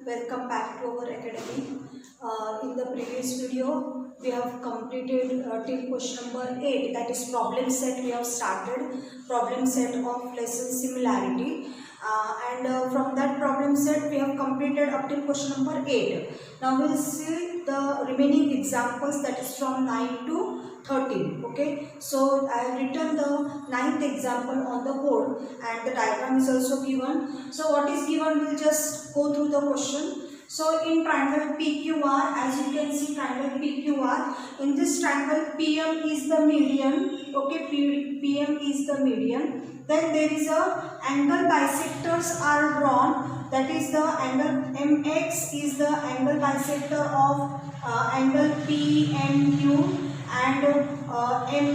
welcome back to our academy. In the previous video, we have completed till question number 8, that is problem set. We have started problem set of lesson similarity, and from that problem set we have completed up till question number 8. Now we will see the remaining examples, that is from 9 to 13. Okay, so I have written the 9th example on the board and the diagram is also given. So what is given, we will just go through the question. So in triangle PQR, as you can see, triangle PQR, in this triangle PM is the median. Okay, PM is the median. Then there is a angle bisectors are drawn, that is the angle MX is the angle bisector of angle PMQ, and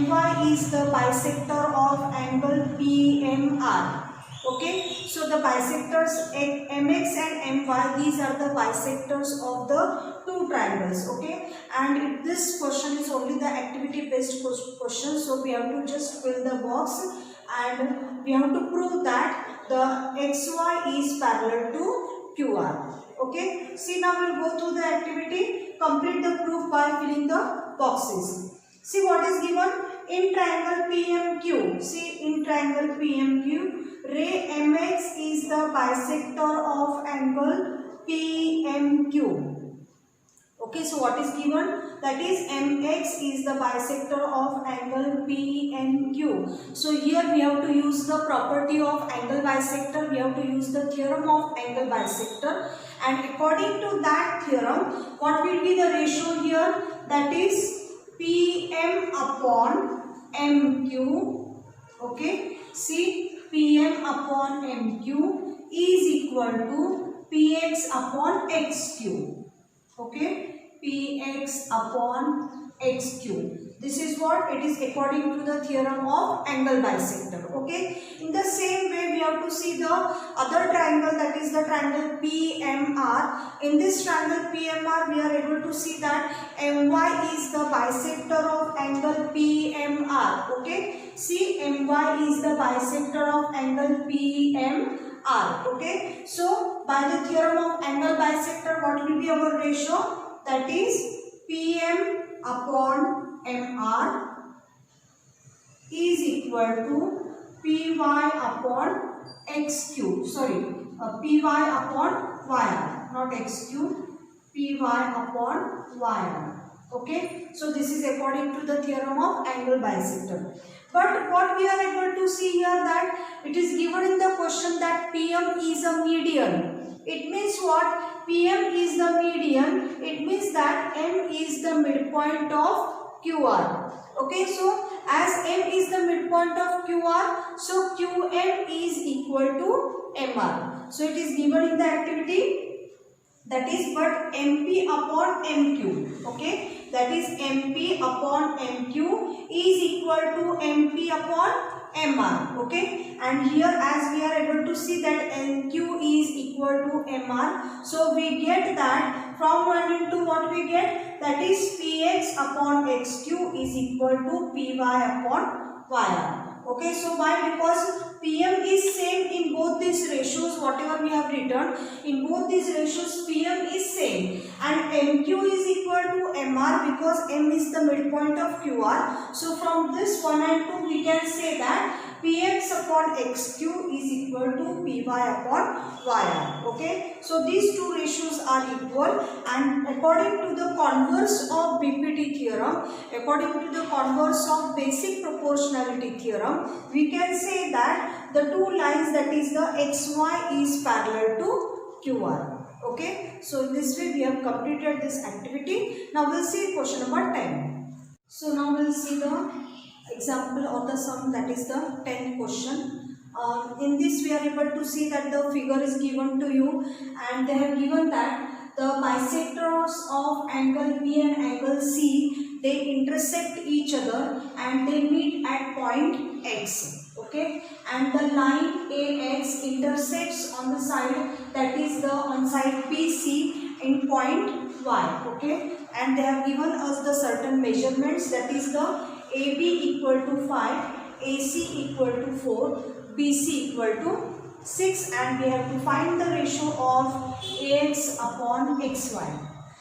MY is the bisector of angle PMR. Okay, so the bisectors MX and MY, these are the bisectors of the two triangles. Okay, and this question is only the activity based question, so we have to just fill the box and we have to prove that the XY is parallel to QR. Okay, see, now we will go through the activity. Complete the proof by filling the boxes. See what is given in triangle PMQ. See, in triangle PMQ, ray MX is the bisector of angle PMQ. Okay, so what is given? That is MX is the bisector of angle PMQ. So here we have to use the property of angle bisector. We have to use the theorem of angle bisector. And according to that theorem, what will be the ratio here? That is PM upon MQ. Okay, see, PM upon MQ is equal to PX upon XQ. Okay, PX upon XQ. This is what it is according to the theorem of angle bisector. Okay, in the same way we have to see the other triangle, that is the triangle PMR. In this triangle PMR we are able to see that MY is the bisector of angle PMR. Okay, see, MY is the bisector of angle PMR. Okay, so by the theorem of angle bisector, what will be our ratio? That is PM upon MR is equal to PY upon XQ. Sorry, PY upon YR, not XQ, PY upon YR. Okay, so this is according to the theorem of angle bisector. But what we are able to see here, that it is given in the question that PM is a median. It means what? PM is the median. It means that M is the midpoint of QR. Okay, so as M is the midpoint of QR, so QM is equal to MR. So it is given in the activity, that is, but MP upon MQ. Okay, that is MP upon MQ is equal to MP upon MR. Okay, and here as we are able to see that NQ is equal to MR, so we get that from 1 into what we get, that is PX upon XQ is equal to PY upon YR. Okay, so why? Because PM is same in both these ratios, whatever we have written, in both these ratios PM is same, and MQ is equal to MR because M is the midpoint of QR. So from this 1 and 2 we can say that PX upon XQ is equal to PY upon YR. Okay, so these two ratios are equal, and according to the converse of BPT theorem, according to the converse of basic proportionality theorem, we can say that the two lines, that is the XY, is parallel to QR. Okay, so in this way we have completed this activity. Now we'll see question number 10. So now we'll see the example of the sum, that is the 10th question. In this we are able to see that the figure is given to you, and they have given that the bisectors of angle P and angle C, they intersect each other and they meet at point X. Okay, and the line AX intersects on the side, that is the on side PC, in point Y. Okay, and they have given us the certain measurements, that is the AB equal to 5, AC equal to 4, BC equal to 6, and we have to find the ratio of ax upon xy.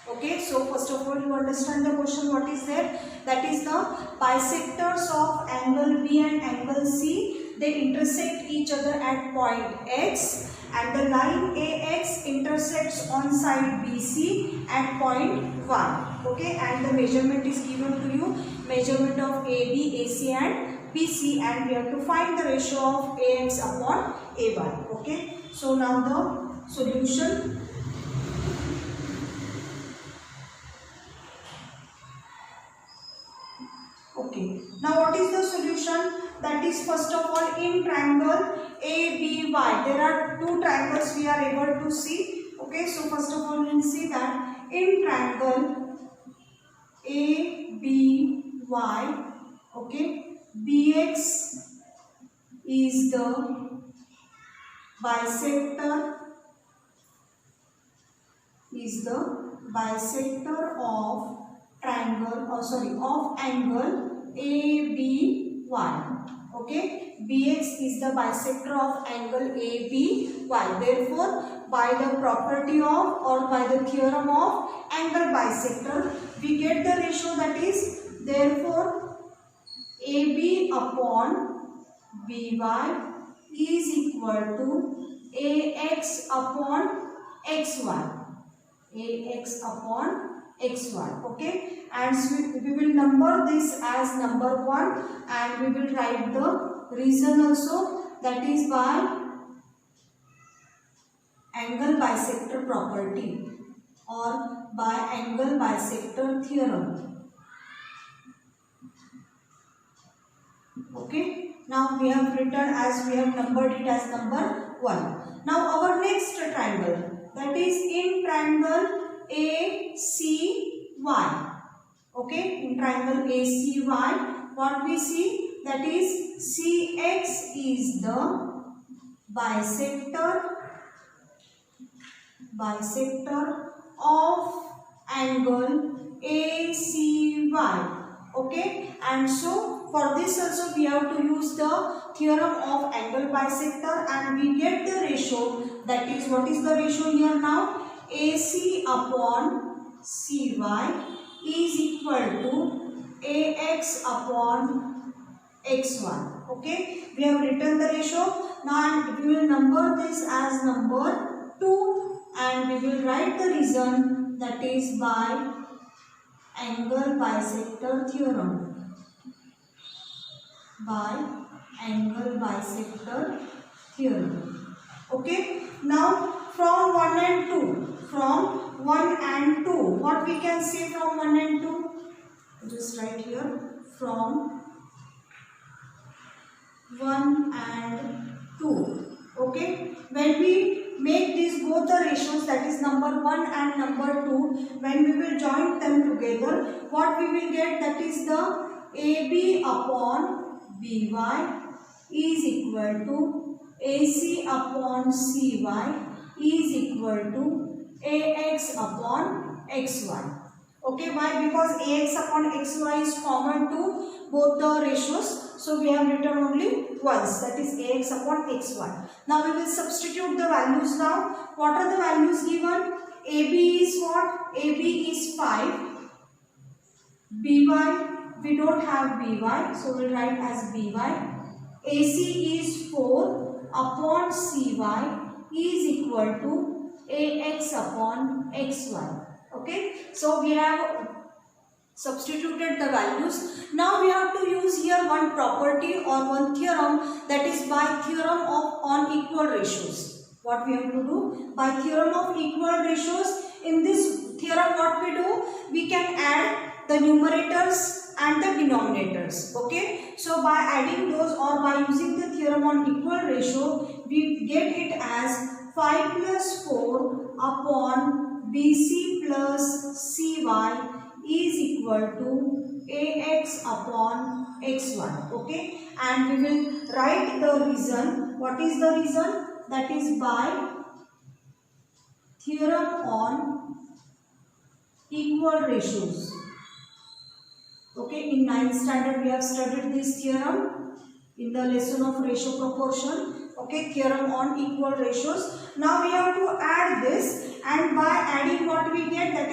Okay, so first of all you understand the question what is there. That is the bisectors of angle B and angle C, they intersect each other at point X, and the line AX intersects on side BC at point Y. Okay, and the measurement is given to you, measurement of AB, AC and BC, and we have to find the ratio of AX upon AY. Okay, so now the solution. Okay, now what is the solution? That is first of all in triangle ABY, there are two triangles we are able to see. Okay, so first of all we will see that in triangle ABY, okay, BX is the bisector, of triangle, of angle ABY. Okay, BX is the bisector of angle ABY. Therefore, by the property of or by the theorem of angle bisector, we get the ratio, that is therefore AB upon BY is equal to AX upon XY. AX upon XY. Okay, and so we will number this as number 1, and we will write the reason also, that is by angle bisector property or by angle bisector theorem. Okay, now we have written as we have numbered it as number 1. Now our next triangle, that is in triangle ACY. Okay, in triangle ACY, what we see, that is CX is the bisector of angle ACY. Okay, and so for this also we have to use the theorem of angle bisector, and we get the ratio, that is, what is the ratio here now? AC upon CY is equal to AX upon XY. Okay, we have written the ratio. Now we will number this as number 2, and we will write the reason, that is by angle bisector theorem. By angle bisector theorem. Okay, now from 1 and 2. From 1 and 2. What we can say from 1 and 2? Just write here. From 1 and 2. Okay. When we make these both the ratios, that is number 1 and number 2, when we will join them together, what we will get, that is the AB upon BY is equal to AC upon CY is equal to AX upon XY. Okay, why? Because AX upon XY is common to both the ratios. So we have written only once, that is AX upon XY. Now we will substitute the values now. What are the values given? AB is what? AB is 5. BY, we don't have BY, so we will write as BY. AC is 4 upon CY is equal to AX upon XY. Okay, so we have substituted the values. Now we have to use here one property or one theorem, that is by theorem of on equal ratios. What we have to do? By theorem of equal ratios, in this theorem what we do? We can add the numerators and the denominators. Okay, so by adding those or by using the theorem on equal ratio, we get it as 5 plus 4 upon BC plus CY is equal to AX upon XY. Okay, and we will write the reason. What is the reason? That is by theorem on equal ratios. Okay, in 9th standard we have studied this theorem in the lesson of ratio proportion. Okay, theorem on equal ratios. Now we have to add this, and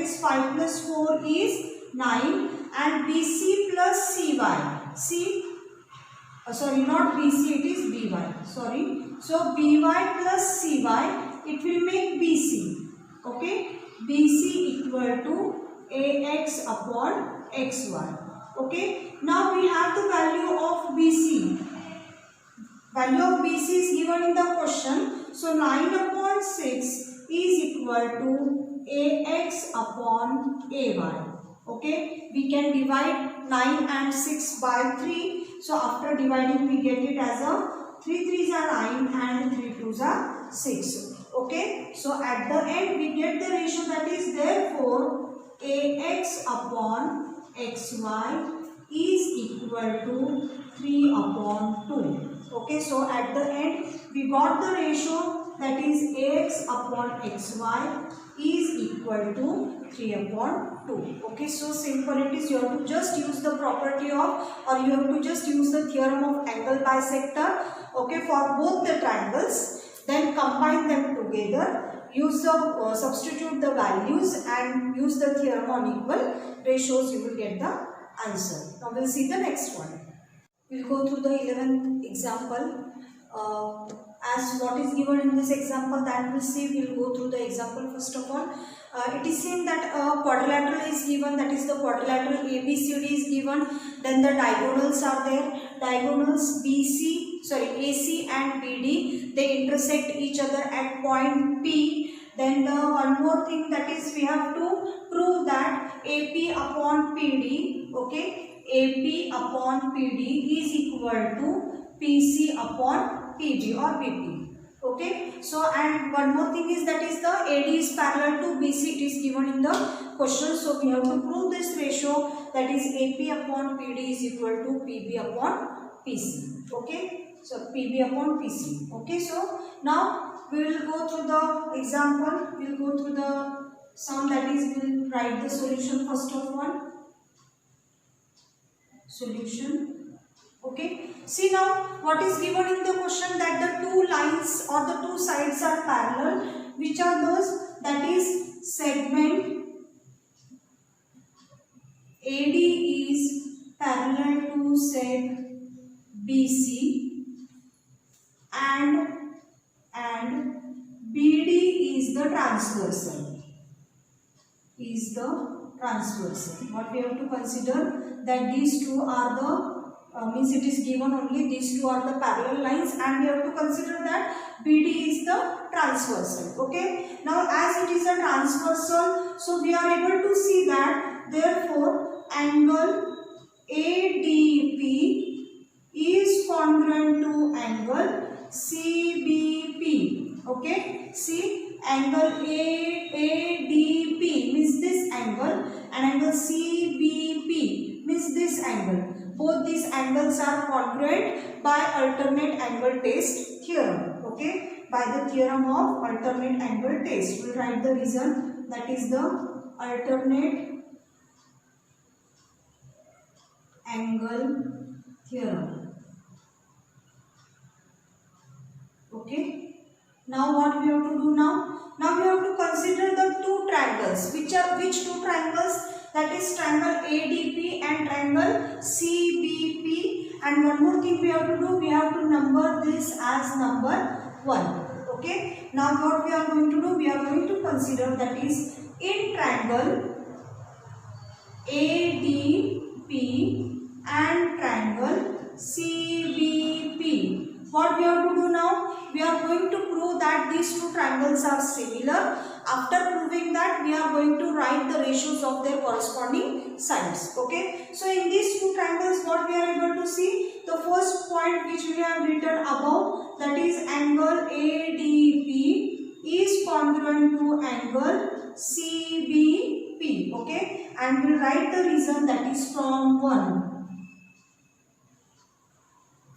is 5 plus 4 is 9, and BC plus CY. Sorry, not BC, it is BY. Sorry. So BY plus CY, it will make BC. Okay. BC equal to AX upon XY. Okay. Now we have the value of BC. Value of BC is given in the question. So 9 upon 6 is equal to AX upon AY. Okay. We can divide 9 and 6 by 3. So after dividing we get it as a 3 3s are 9 and 3 2s are 6. Okay. So at the end we get the ratio, that is therefore AX upon XY is equal to 3 upon 2. Okay. So at the end we got the ratio, that is AX upon XY is equal to 3 upon 2. Okay, so simple it is. You have to just use the property of, or you have to just use the theorem of angle bisector, okay, for both the triangles. Then combine them together, use the substitute the values and use the theorem on equal ratios. You will get the answer. Now we'll see the next one. We'll go through the 11th example. As what is given in this example, that we'll see. We'll go through the example first of all. It is seen that a quadrilateral is given, that is the quadrilateral ABCD is given. Then the diagonals are there. Diagonals AC and BD, they intersect each other at point P. Then the one more thing, that is we have to prove that AP upon PD, okay, AP upon PD is equal to PC upon PB or BP. Okay. So and one more thing is, that is the AD is parallel to BC. It is given in the question. So we have to prove this ratio, that is AP upon PD is equal to PB upon PC. Okay. So PB upon PC. Okay. So now we will go through the example. We will go through the sum, that is we will write the solution first of all. Solution. Okay. See now what is given in the question, that the two lines or the two sides are parallel. Which are those? That is segment AD is parallel to seg BC and BD is the transversal. What we have to consider, that these two are the means it is given only these two are the parallel lines, and we have to consider that BD is the transversal. Okay. Now as it is a transversal, so we are able to see that therefore angle ADP is congruent to angle CBP. Okay. See, angle ADP means this angle, and angle CBP means this angle. Both these angles are congruent by alternate angle test theorem. Okay, by the theorem of alternate angle test. We will write the reason, that is the alternate angle theorem. Okay. Now what we have to do now? Now we have to consider the two triangles. Which two triangles? That is triangle ADP and triangle CBP. And one more thing we have to do, we have to number this as number 1. Okay. Now what we are going to do, we are going to consider, that is in triangle ADP and triangle CBP. What we have to do now? We are going to prove that these two triangles are similar. After proving that, we are going to write the ratios of their corresponding sides. Okay. So in these two triangles, what we are able to see? The first point which we have written above, that is angle ADP is congruent to angle CBP. Okay. And we will write the reason, that is from 1.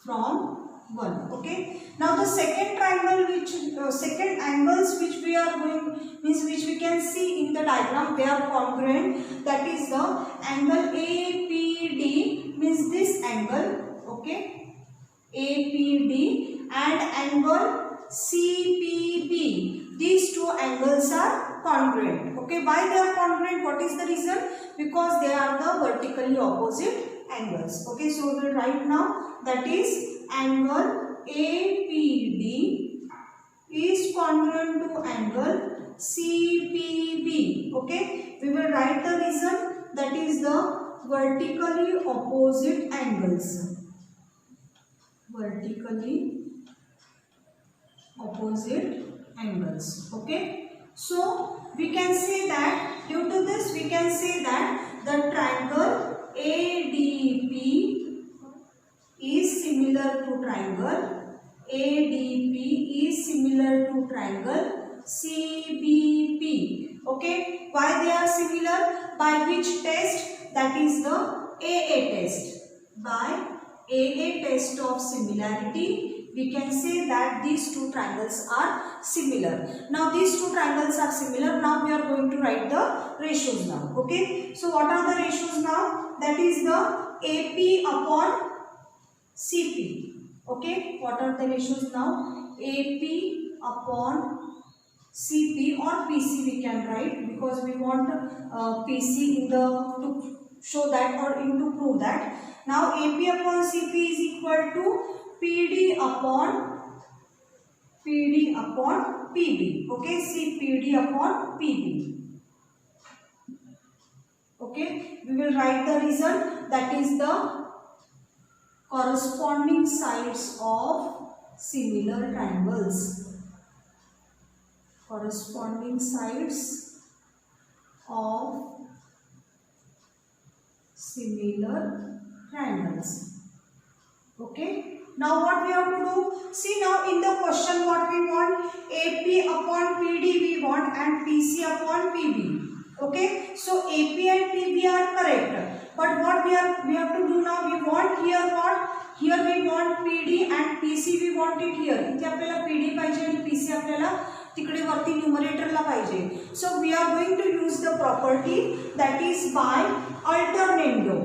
Okay. Now the second triangle, second angles which we are going, means which we can see in the diagram, they are congruent. That is the angle APD means this angle. Okay. APD and angle CPB. these two angles are congruent. Okay, why they are congruent? What is the reason? Because they are the vertically opposite angles. Okay, so we will write now, that is angle APD is congruent to angle CPB. Okay, we will write the reason, that is the vertically opposite angles. Vertically opposite angles. Okay, so we can say that due to this we can say that the triangle ADP is similar to triangle ADP is similar to triangle CBP. Okay, why they are similar? By which test? That is the AA test. By AA test of similarity, we can say that these two triangles are similar. Now these two triangles are similar. Now we are going to write the ratios now. Okay, so what are the ratios now? That is the AP upon CP. Okay, what are the ratios now? AP upon CP or PC we can write, because we want PC in the to show that or in to prove that. Now AP upon CP is equal to PD upon PB. Okay, CPD upon PB. Okay, we will write the result, that is the corresponding sides of similar triangles. Corresponding sides of similar triangles. Okay, now what we have to do? See, now in the question what we want? AP upon PD we want and PC upon PB. Okay, so AP and PB are correct, but what we have to do now? We want here what? Here we want PD and PC we want it here. इथे आपल्याला PD पाहिजे आणि PC आपल्याला तिकडे वरती न्यूमरेटरला पाहिजे. So we are going to use the property that is by alternando,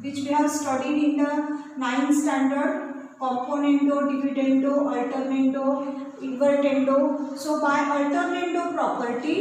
which we have studied in the 9th standard. Componendo, dividendo, alternando, invertendo. So by alternando property,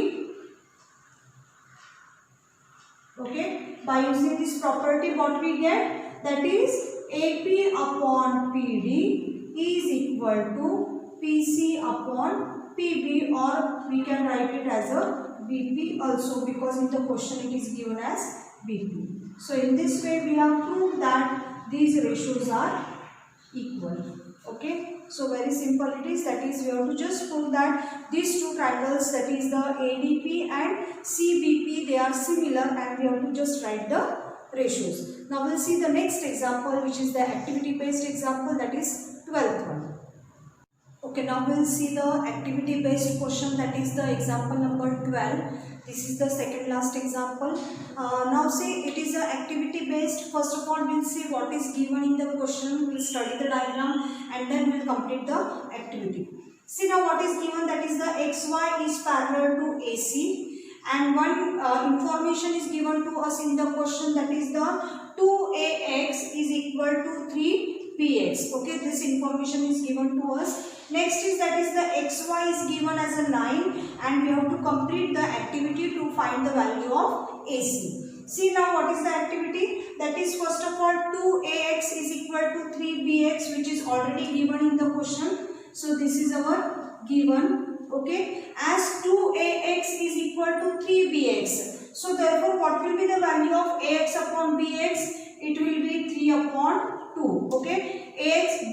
okay, by using this property what we get? That is AP upon PD is equal to PC upon PB, or we can write it as a BP also, because in the question it is given as BP. So in this way we have proved that these ratios are equal. Okay, so very simple it is, that is we have to just prove that these two triangles, that is the ADP and CBP, they are similar, and we have to just write the ratios. Now we'll see the next example, which is the activity based example, that is 12th one. Okay, now we'll see the activity based question, that is the example number 12. This is the second last example. Now see, it is a activity based. First of all, we'll see what is given in the question. We'll study the diagram and then we'll complete the activity. See now what is given, that is the XY is parallel to AC, and one information is given to us in the question, that is the 2AX is equal to 3BX. Okay, this information is given to us. Next is, that is the XY is given as a line, and we have to complete the activity to find the value of AC. See now what is the activity? That is, first of all, 2AX is equal to 3BX, which is already given in the question. So this is our given. Okay, as 2AX is equal to 3BX. So therefore what will be the value of AX upon BX? It will be 3 upon 2. Okay,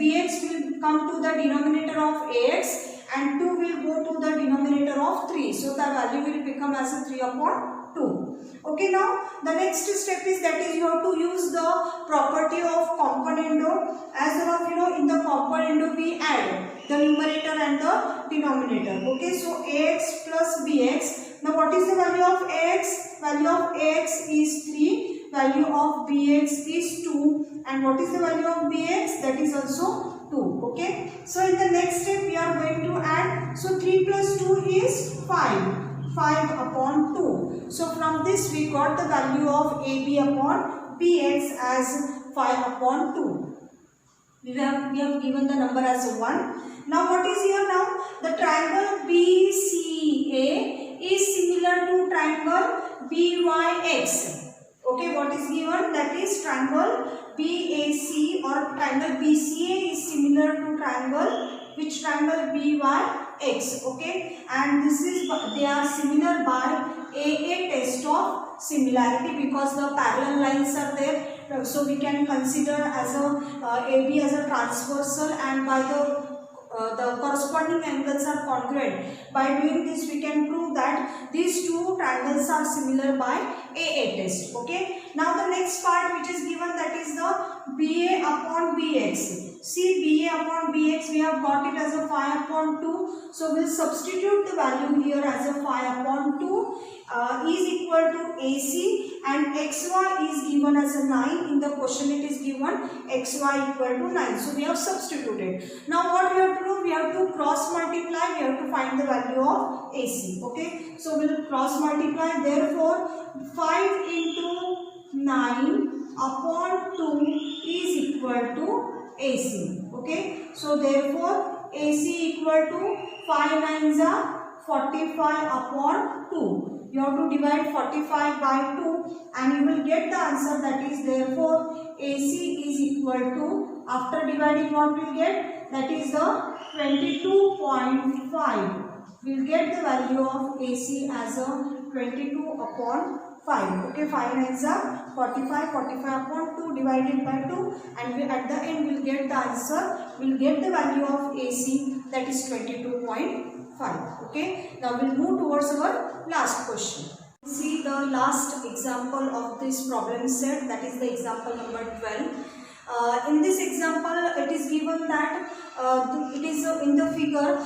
BX will come to the denominator of AX and 2 will go to the denominator of 3. So the value will become as a 3 upon 2. Okay, now the next step is, that is you have to use the property of componendo. As of in the componendo we add the numerator and the denominator. Okay, so AX plus BX. Now what is the value of AX? Value of AX is 3. Value of BX is 2. And what is the value of BX? That is also 2. Okay, so in the next step we are going to add. So 3 plus 2 is 5. 5 upon 2. So from this we got the value of AB upon BX as 5 upon 2. We have given the number as 1. Now what is here now? The triangle BCA is similar to triangle BYX. Okay, what is given? That is triangle BAC or triangle BCA is similar to triangle, which triangle? BYX. Okay, and this is, they are similar by AA test of similarity, because the parallel lines are there. So we can consider as a AB as a transversal, and by the corresponding angles are congruent. By doing this, we can prove that these two triangles are similar by AA test. Okay. Now the next part which is given, that is the BA upon BX. See, BA upon BX, we have got it as a 5 upon 2. So we'll substitute the value here as a 5 upon 2 is equal to AC, and XY is given as a 9. In the question it is given XY equal to 9. So we have substituted. Now what we have to do? We have to cross multiply. We have to find the value of AC. Okay. So we will cross multiply. Therefore 5 into 9 upon 2 is equal to AC. Okay. So therefore AC equal to 5 9s are 45 upon 2. You have to divide 45 by 2 and you will get the answer, that is therefore AC is equal to, after dividing what we will get, that is the 22.5. We will get the value of AC as a 22 upon 5. Okay, 5 9s are 45, 45 upon 2 divided by 2, and we, at the end we will get the answer, we will get the value of AC, that is 22.5. Okay, now we will move towards our last question. See the last example of this problem set, that is the example number 12. In this example, it is given that it is in the figure,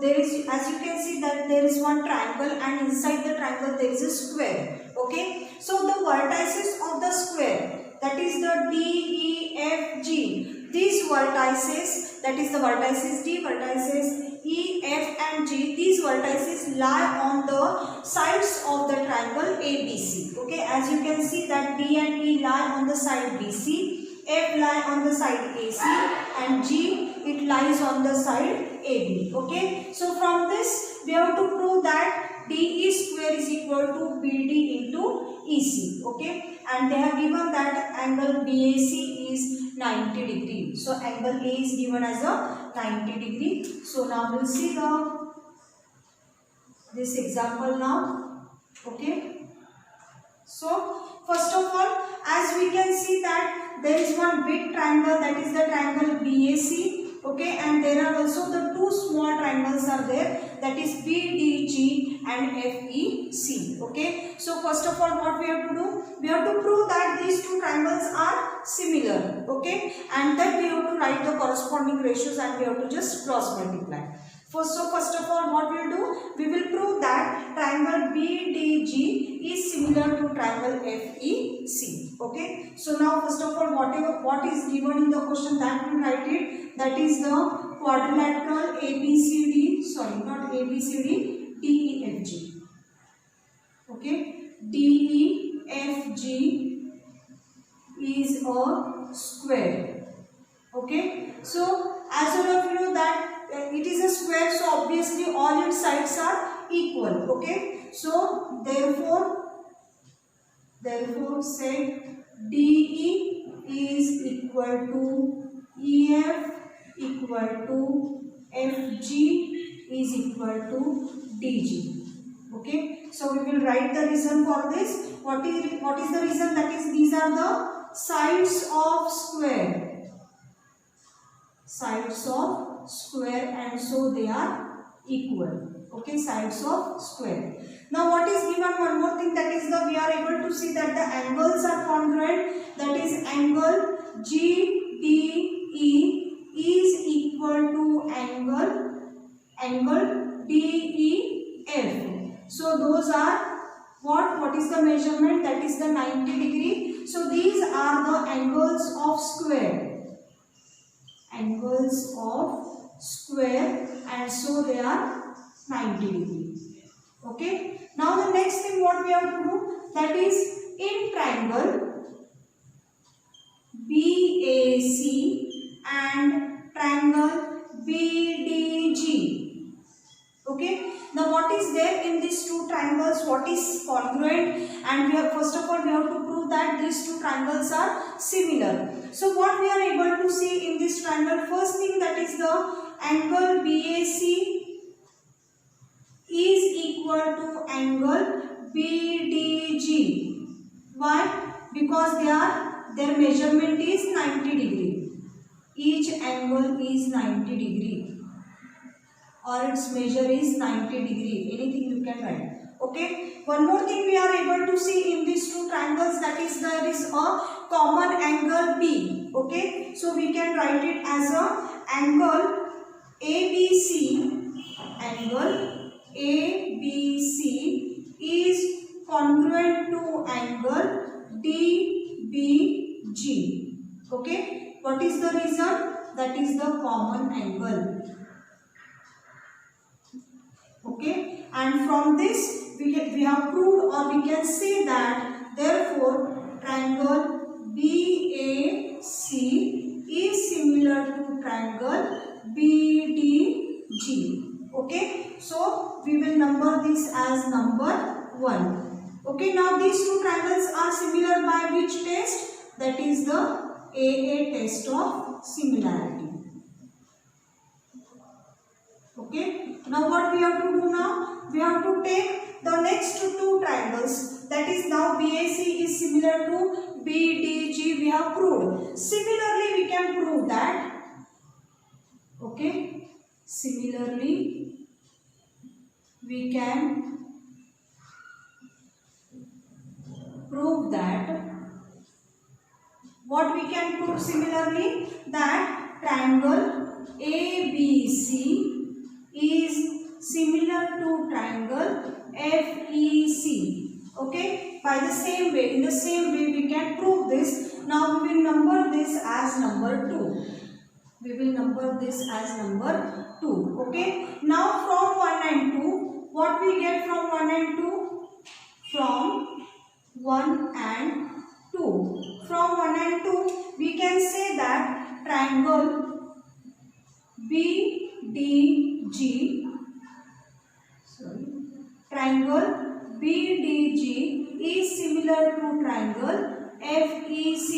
there is, as you can see, that there is one triangle and inside the triangle there is a square. Okay, so the vertices of the square, that is the D, E, F, G, these vertices, that is the vertices D, vertices E, F and G, these vertices lie on the sides of the triangle ABC. Okay, as you can see that D and E lie on the side BC, F lie on the side AC, and G, it lies on the side AB. Okay, so from this we have to prove that DE square is equal to BD into EC. Okay, and they have given that angle BAC is 90 degree. So angle A is given as a 90 degree. So now we'll see this example now. Okay, so first of all, as we can see that there is one big triangle, that is the triangle BAC. Okay, and there are also the two small triangles are there, that is BDG and FEC. Okay, so first of all, what we have to do? We have to prove that these two triangles are similar. Okay, and then we have to write the corresponding ratios and we have to just cross multiply. First of all, what we will do? We will prove that triangle BDG is similar to triangle FEC. Okay. So now first of all, what is given in the question, that we will write it. That is the quadrilateral ABCD. Sorry, not ABCD. DEFG. Okay. DEFG is a square. Okay. So as all of you know that it is a square, so obviously all its sides are equal. Okay, so therefore say DE is equal to EF equal to FG is equal to DG. Okay, so we will write the reason for this. What is the reason? That is, these are the sides of square. Sides of square, and so they are equal. Okay, sides of square. Now what is given? One more thing, that is we are able to see that the angles are congruent. That is, angle GDE is equal to angle DEF. So those are what is the measurement? That is the 90 degree. So these are the angles of square. Angles of square, and so they are 90 degree. Okay. Now the next thing what we have to do, that is in triangle BAC and triangle BDG. Okay. Now what is there in these two triangles? What is congruent? And we have, first of all, we have to prove that these two triangles are similar. So what we are able to see in this triangle, first thing, that is the angle BAC is equal to angle BDG. Why? Because their measurement is 90 degree. Each angle is 90 degree, or its measure is 90 degree. Anything you can write. Okay. One more thing we are able to see in these two triangles, that is there is a common angle B. Okay. So we can write it as a angle ABC. Angle ABC is congruent to angle DBG. Okay. What is the reason? That is the common angle. Okay. And from this we have proved, or we can say that therefore triangle BAC is similar to triangle BDG. Okay. So we will number this as number 1. Okay. Now these two triangles are similar by which test? That is the AA test of similarity. Okay. Now what we have to do now? We have to take the next two triangles. That is, now BAC is similar to BDG. We have proved. Similarly, we can prove that. Okay. Similarly, we can prove that. What we can prove similarly? That triangle ABC is similar to triangle FEC. Okay. By the same way, in the same way we can prove this. Now we will number this as number 2. We will number this as number 2. Okay. Now from 1 and 2, what we get from 1 and 2? From 1 and 2. From 1 and 2, we can say that triangle BDG, triangle BDG is similar to triangle FEC,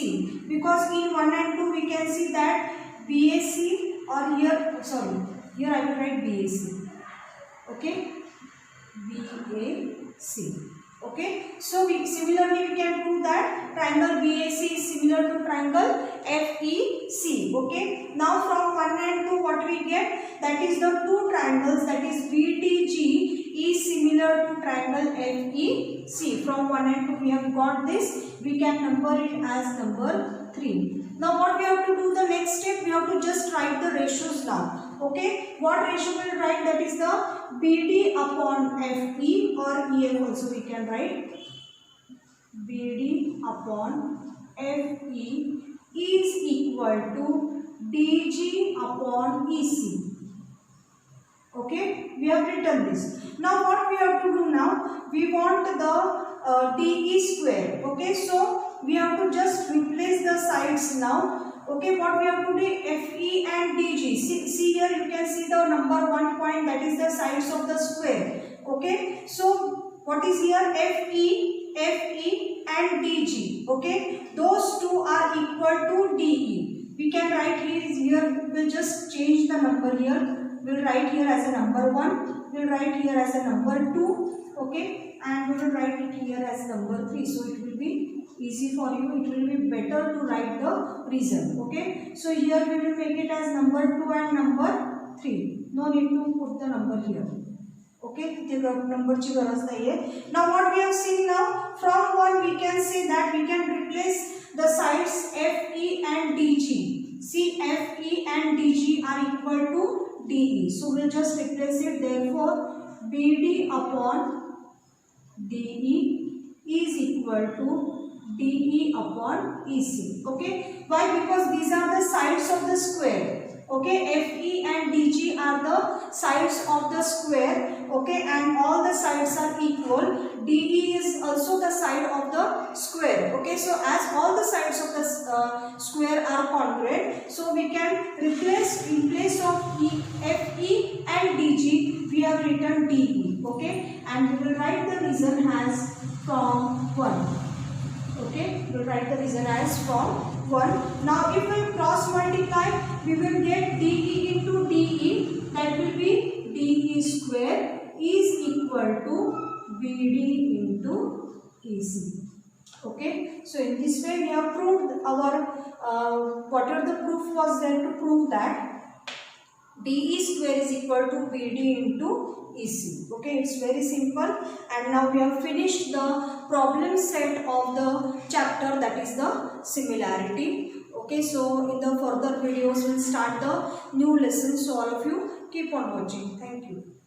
because in 1 and 2 we can see that BAC, or here, sorry, here I will write BAC. Okay, BAC. Okay, so similarly we can prove that triangle BAC is similar to triangle FEC. Okay, now from 1 and 2 what we get? That is the two triangles, that is BDG is similar to triangle FEC. From 1 and 2 we have got this. We can number it as number 3. Now what we have to do, the next step, we have to just write the ratios now. Okay, what ratio we will write? That is the BD upon FE, or EF also we can write. BD upon FE is equal to DG upon EC. Okay, we have written this. Now what we have to do now? We want the DE square. Okay, so we have to just replace the sides now. Okay, what we have to do? FE and DG. See here you can see the number 1 point, that is the sides of the square. Okay, so what is here? FE and DG. Okay, those two are equal to DE. We can write here, we'll just change the number here. We'll write here as a number 1. We'll write here as a number 2. Okay, and we will write it here as number 3. So it will be easy for you. It will be better to write the reason. Okay, so here we will make it as number 2 and number 3. No need to put the number here. Okay, the number ची गरज नाहीये. Now what we have seen now, from 1 we can say that we can replace the sides FE and DG. See, FE and DG are equal to DE. So we'll just replace it. Therefore, BD upon DE is equal to DE upon EC. Okay, why? Because these are the sides of the square. Okay, FE and DG are the sides of the square, okay, and all the sides are equal, DE is also the side of the square, okay. So as all the sides of the square are congruent, so we can replace, in place of FE and DG, we have written DE, okay, and we will write the reason as from 1, okay, we will write the reason as from 1. Now if we cross multiply, we will get DE into DE, that will be DE square is equal to BD into EC. Okay, so in this way we have proved our whatever the proof was there to prove that DE square is equal to BD into EC. Okay, it's very simple, and now we have finished the problem set of the chapter, that is the similarity. Okay, so in the further videos we'll start the new lesson, so all of you keep on watching. Thank you.